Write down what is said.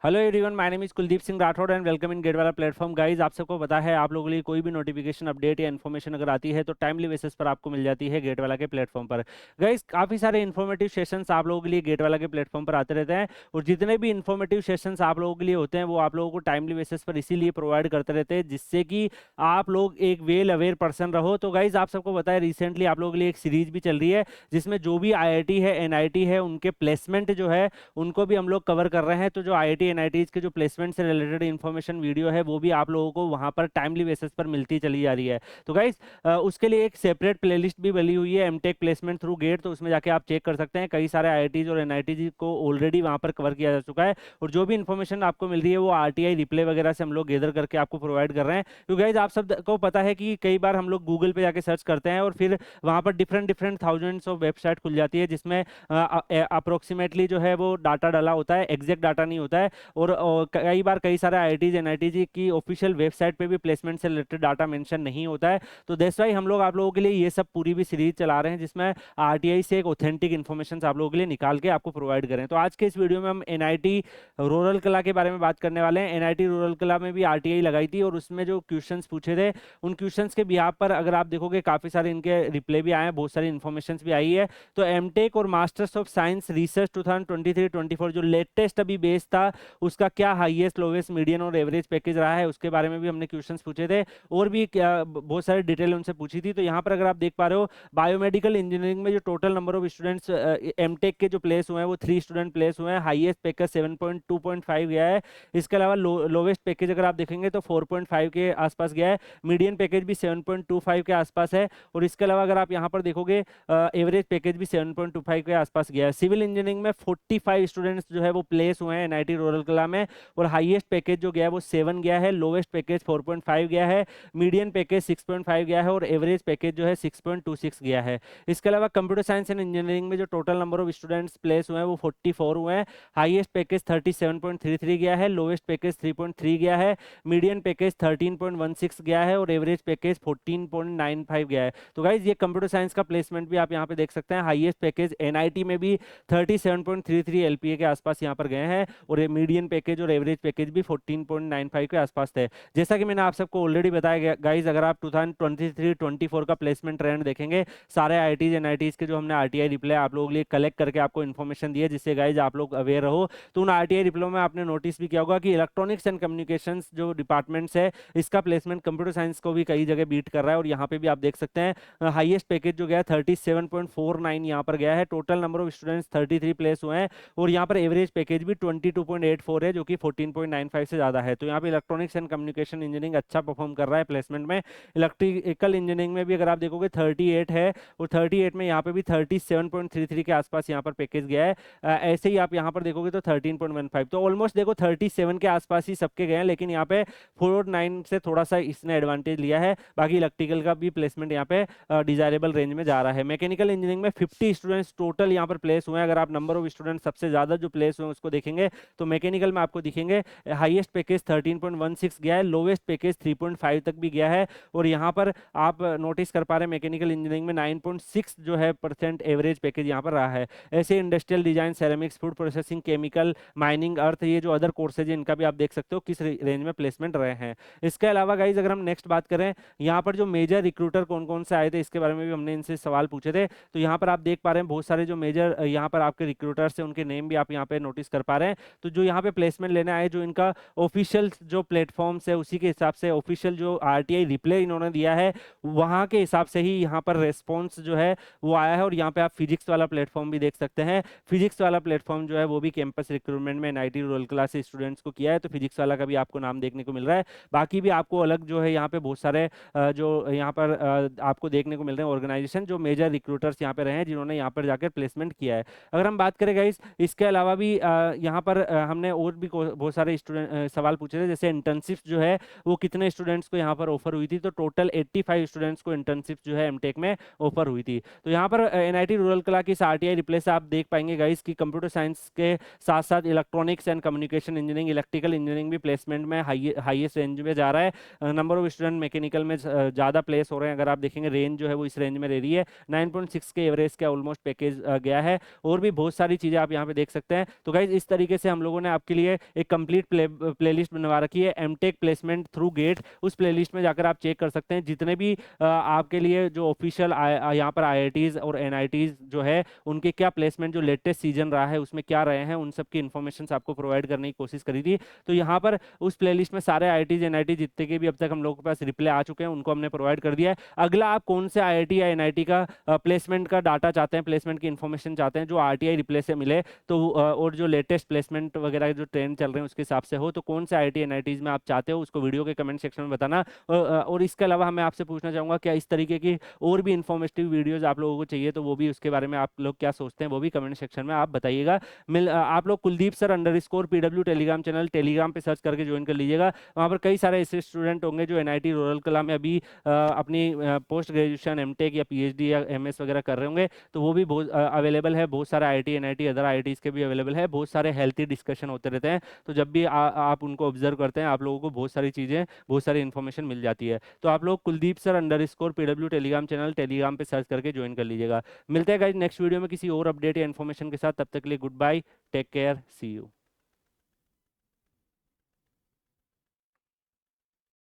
Hello everyone, my name is Kuldeep Singh Rathore and welcome in GATE वाला platform. Guys, आप सबको पता है, आप लोगों के लिए कोई भी नोटिफिकेशन अपडेट या इन्फॉर्मेशन अगर आती है तो टाइमली बेसिस पर आपको मिल जाती है गेट वाला के प्लेटफॉर्म पर। गाइज, काफ़ी सारे इन्फॉर्मेटिव सेशंस आप लोगों के लिए गेट वाला के प्लेटफॉर्म पर आते रहते हैं और जितने भी इन्फॉर्मेटिव सेशंस आप लोगों के लिए होते हैं वो आप लोगों को टाइमली बेसिस पर इसीलिए प्रोवाइड करते रहते हैं जिससे कि आप लोग एक वेल अवेयर पर्सन रहो। तो गाइज, आप सबको पता है रिसेंटली आप लोगों के लिए एक सीरीज भी चल रही है जिसमें जो भी आईआईटी है, एनआईटी है, उनके प्लेसमेंट जो है उनको भी हम लोग कवर कर रहे हैं। तो जो आईआईटी एनआईटीज के जो प्लेसमेंट से रिलेटेड इन्फॉर्मेशन वीडियो है वो भी आप लोगों को वहां पर टाइमली बेसिस पर मिलती चली जा रही है। तो गाइज, उसके लिए एक सेपरेट प्लेलिस्ट भी बनी हुई है, एमटेक प्लेसमेंट थ्रू गेट। तो उसमें जाके आप चेक कर सकते हैं, कई सारे आईआईटीज और एनआईटीज को ऑलरेडी वहां पर कवर किया जा चुका है और जो भी इन्फॉर्मेशन आपको मिल रही है वो आरटीआई रिप्ले वगैरह से हम लोग गैदर करके आपको प्रोवाइड कर रहे हैं। क्योंकि गाइज, आप सबको पता है कि कई बार हम लोग गूगल पे जाके सर्च करते हैं और फिर वहां पर different different thousands of website खुल जाती है जिसमें अप्रोक्सीमेटली जो है वो डाटा डाला होता है, एग्जैक्ट डाटा नहीं होता है। और कई बार कई सारे आईआईटीज एनआईटीज की ऑफिशियल वेबसाइट पे भी प्लेसमेंट से रिलेटेड डाटा मेंशन नहीं होता है। तो दैट्स वाई हम लोग आप लोगों के लिए ये सब पूरी भी सीरीज चला रहे हैं जिसमें आरटीआई से एक ऑथेंटिक इन्फॉर्मेशन आप लोगों के लिए निकाल के आपको प्रोवाइड करें। तो आज के इस वीडियो में हम एनआईटी रूरल कला के बारे में बात करने वाले हैं। एनआईटी रूरल कला में भी आरटीआई लगाई थी और उसमें जो क्वेश्चंस पूछे थे उन क्वेश्चंस के बिहाफ पर अगर आप देखोगे काफी सारे इनके रिप्लाई भी आए हैं, बहुत सारी इन्फॉर्मेशन भी आई है। तो एमटेक और मास्टर्स ऑफ साइंस रिसर्च 2023-24 जो लेटेस्ट अभी बेस था उसका क्या हाईएस्ट, लोवेस्ट, मीडियन और एवरेज पैकेज रहा है उसके बारे में भी हमने क्वेश्चंस पूछे थे और भी क्या बहुत सारे डिटेल उनसे पूछी थी। तो यहाँ पर अगर आप देख पा रहे हो, बायोमेडिकल इंजीनियरिंग में जो total number of students MTech के जो प्लेस हुए हैं वो 3 स्टूडेंट प्लेस हुए हैं। हाईएस्ट पैकेज 7.2.5 गया है। इसके अलावा लोवेस्ट पैकेज अगर आप देखेंगे तो 4.5 के आसपास गया है। मीडियन पैकेज भी 7.25 के आसपास है और इसके अलावा अगर आप यहाँ पर देखोगे एवरेज पैकेज भी 7.25 के आसपास गया है। सिविल इंजीनियरिंग में 45 स्टूडेंट्स जो है वो प्लेस हुए हैं एनआईटी रूरल कला में और हाईएस्ट पैकेज जो गया है वो 7 गया है, लोवेस्ट पैकेज 4.5 गया है, मीडियन पैकेज 6.5 गया है और एवरेज पैकेज जो है 6.26 गया है। इसके अलावा कंप्यूटर साइंस एंड इंजीनियरिंग में जो total number of students place हुए हैं वो 44 हुए हैं। हाईएस्ट पैकेज 37.33 गया है, लोवेस्ट पैकेज 3.3 गया है, मीडियन पैकेज 13.16 गया है और एवरेज पैकेज 14.95 गया है। तो गाइज, ये कंप्यूटर साइंस का प्लेसमेंट भी आप यहाँ पे देख सकते हैं। हाईएस्ट पैकेज एनआईटी में भी 37.33 एलपीए के आसपास यहाँ पर गए हैं और मीडियन पैकेज और एवरेज पैकेज भी 14.95 के आसपास थे। जैसा कि मैंने आप सबको ऑलरेडी बताया गाइज, अगर आप 2023-24 का प्लेसमेंट ट्रेंड देखेंगे, सारे आईआईटीज एनआईटीज के जो हमने आरटीआई रिप्लाई आप लोगों के लिए कलेक्ट करके आपको इन्फॉर्मेशन दी है जिससे गाइज आप लोग अवेयर रहो। तो उन आरटीआई रिप्लाई में आपने नोटिस भी किया होगा कि इलेक्ट्रॉनिक्स एंड कम्युनिकेशंस जो डिपार्टमेंट्स है इसका प्लेसमेंट कंप्यूटर साइंस को भी कई जगह बीट कर रहा है और यहाँ पे भी आप देख सकते हैं हाईएस्ट पैकेज जो गया 37.49 यहाँ पर गया है। Total number of students 33 place हुए हैं और यहाँ पर एवरेज पैकेज भी 22.84 है जो कि 14.95 से ज़्यादा है। तो यहाँ पे इलेक्ट्रॉनिक्स एंड कम्युनिकेशन इंजीनियरिंग अच्छा परफॉर्म कर रहा है प्लेसमेंट में। इलेक्ट्रिकल इंजीनियरिंग में भी अगर आप देखोगे 38 है और 38 में यहाँ पे भी 37.33 के आसपास यहाँ पर पैकेज गया है। ऐसे ही आप यहाँ पर देखोगे तो 13.15, तो ऑलमोस्ट देखो 37 के आसपास ही सबके गए हैं, लेकिन यहाँ पे 4.9 से थोड़ा सा इसने एडवांटेज लिया है। बाकी इलेक्ट्रिकल का भी प्लेसमेंट यहाँ पे डिजायरेबल रेंज में जा रहा है। मैकेनिकल इंजीनियरिंग में 50 स्टूडेंट्स टोटल यहाँ पर प्लेस हुए हैं। अगर आप नंबर ऑफ स्टूडेंट सबसे ज्यादा जो प्लेस हुए हैं उसको देखेंगे तो मैकेनिकल में आपको दिखेंगे हाईएस्ट पैकेज 13.16 गया है, लोवेस्ट पैकेज 3.5 तक भी गया है और यहाँ पर आप नोटिस कर पा रहे हैं मैकेनिकल इंजीनियरिंग में 9.6 जो है % एवरेज पैकेज यहाँ पर रहा है। ऐसे industrial design, ceramics, food processing, chemical, mining, earth, ये जो अदर कोर्सेज है इनका भी आप देख सकते हो किस रेंज में प्लेसमेंट रहे हैं। इसके अलावा गाइज अगर हम नेक्स्ट बात करें, यहाँ पर जो मेजर रिक्रूटर कौन कौन से आए थे इसके बारे में भी हमने इनसे सवाल पूछे थे। तो यहाँ पर आप देख पा रहे हैं बहुत सारे जो मेजर यहाँ पर आपके रिक्रूटर्स हैं उनके नेम भी आप यहाँ पे नोटिस कर पा रहे हैं। तो जो यहाँ पे प्लेसमेंट लेने आए, जो इनका ऑफिशियल जो प्लेटफॉर्म्स है उसी के हिसाब से ऑफिशियल जो आरटीआई रिप्लाई इन्होंने दिया है वहाँ के हिसाब से ही यहाँ पर रेस्पॉन्स जो है वो आया है। और यहाँ पे आप फिजिक्स वाला प्लेटफॉर्म भी देख सकते हैं। फिजिक्स वाला प्लेटफॉर्म जो है वो भी कैंपस रिक्रूटमेंट में एनआईटी रूरल क्लास से स्टूडेंट्स को किया है, तो फिजिक्स वाला का भी आपको नाम देखने को मिल रहा है। बाकी भी आपको अलग जो है यहाँ पे बहुत सारे जो यहाँ पर आपको देखने को मिल रहे हैं ऑर्गेनाइजेशन जो मेजर रिक्रूटर्स यहाँ पे रहे हैं जिन्होंने यहाँ पर जाकर प्लेसमेंट किया है। अगर हम बात करें गाइस, इसके अलावा भी यहाँ पर हमने और भी बहुत सारे स्टूडेंट सवाल पूछे थे, जैसे इंटर्नशिप जो है वो कितने स्टूडेंट्स को यहाँ पर ऑफर हुई थी। तो टोटल 85 स्टूडेंट्स को इंटर्नशिप जो है एमटेक में ऑफर हुई थी। तो यहाँ पर एनआईटी रूरल कला की आरटीआई रिप्ले से आप देख पाएंगे गाइस कि कंप्यूटर साइंस के साथ साथ electronics and communication engineering, electrical engineering भी प्लेसमेंट में हाईएस्ट रेंज में जा रहा है। नंबर ऑफ स्टूडेंट मैकेनिकल में ज़्यादा प्लेस हो रहे हैं। अगर आप देखेंगे रेंज जो है वो इस रेंज में रह रही है, 9.6 के एवरेज का ऑलमोस्ट पैकेज गया है। और भी बहुत सारी चीज़ें आप यहाँ पे देख सकते हैं। तो गाइज इस तरीके से हम लोगों मैंने आपके लिए एक कंप्लीट प्लेलिस्ट बनवा रखी है, एमटेक प्लेसमेंट थ्रू गेट। उस प्लेलिस्ट में जाकर आप चेक कर सकते हैं जितने भी आपके लिए जो ऑफिशियल यहाँ पर आईआईटीज और एनआईटीज जो है उनके क्या प्लेसमेंट जो लेटेस्ट सीजन रहा है उसमें क्या रहे हैं, उन सब की इन्फॉर्मेशन आपको प्रोवाइड करने की कोशिश करी थी। तो यहाँ पर उस प्लेलिस्ट में सारे आईआईटीज एनआईटी जितने के भी अब तक हम लोगों के पास रिप्लाई आ चुके हैं उनको हमने प्रोवाइड कर दिया है। अगला आप कौन से आईआईटी या एनआईटी का प्लेसमेंट का डाटा चाहते हैं, प्लेसमेंट की इन्फॉर्मेशन चाहते हैं जो आरटीआई रिप्ले से मिले, तो और जो लेटेस्ट प्लेसमेंट वगैरह जो ट्रेंड चल रहे हैं उसके हिसाब से हो, तो कौन से आईआईटी एनआईटीज में आप चाहते हो उसको वीडियो के कमेंट सेक्शन में बताना। और इसके अलावा मैं आपसे पूछना चाहूंगा क्या इस तरीके की और भी इन्फॉर्मेटिव वीडियोज आप लोगों को चाहिए, तो वो भी उसके बारे में आप लोग क्या सोचते हैं वो भी कमेंट सेक्शन में आप बताइएगा। आप लोग Kuldeep sir underscore PW Telegram channel Telegram पे सर्च करके ज्वाइन कर लीजिएगा। वहाँ पर कई सारे ऐसे स्टूडेंट होंगे जो एनआईटी रूरल कला में अभी अपनी पोस्ट ग्रेजुएशन एमटेक या पीएचडी या एमएस वगैरह कर रहे होंगे, तो वो भी बहुत अवेलेबल है। बहुत सारे आईआईटी एनआईटी अदर आईआईटीज के भी अवेलेबल है। बहुत सारे हेल्थी डिस्कशन होते रहते हैं, तो जब भी आप उनको ऑब्जर्व करते हैं आप लोगों को बहुत सारी चीज़ें बहुत सारी इन्फॉर्मेशन मिल जाती है। तो आप लोग Kuldeep sir underscore PW Telegram channel Telegram पे सर्च करके ज्वाइन कर लीजिएगा। मिलते हैं गाइस नेक्स्ट वीडियो में किसी और अपडेट या इन्फॉर्मेशन के साथ, तब तक के लिए goodbye, take care, see you.